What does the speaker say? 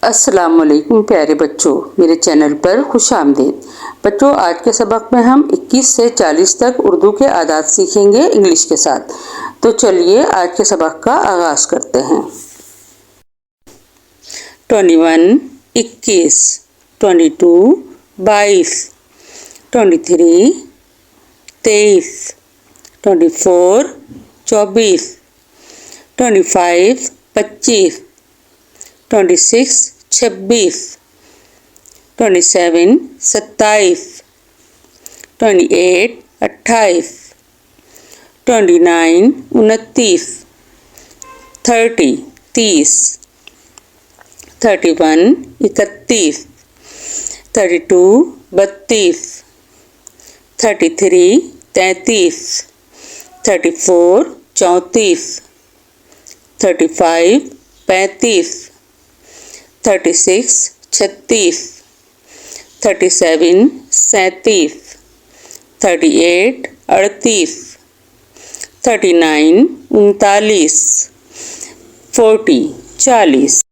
अस्सलाम वालेकुम प्यारे बच्चों, मेरे चैनल पर खुश आमदीद। बच्चों, आज के सबक में हम 21 से 40 तक उर्दू के आदात सीखेंगे इंग्लिश के साथ। तो चलिए आज के सबक का आगाज़ करते हैं। 21 21, 22 22, 23 23, 24 24, 25 25, 26 26, 27 27, 28 28, 29 29, 30 30, 31 31, 32 32, 33 33, 34 34, 35 35, 36 36, 37 37, 38 38, 39 39, 40 40।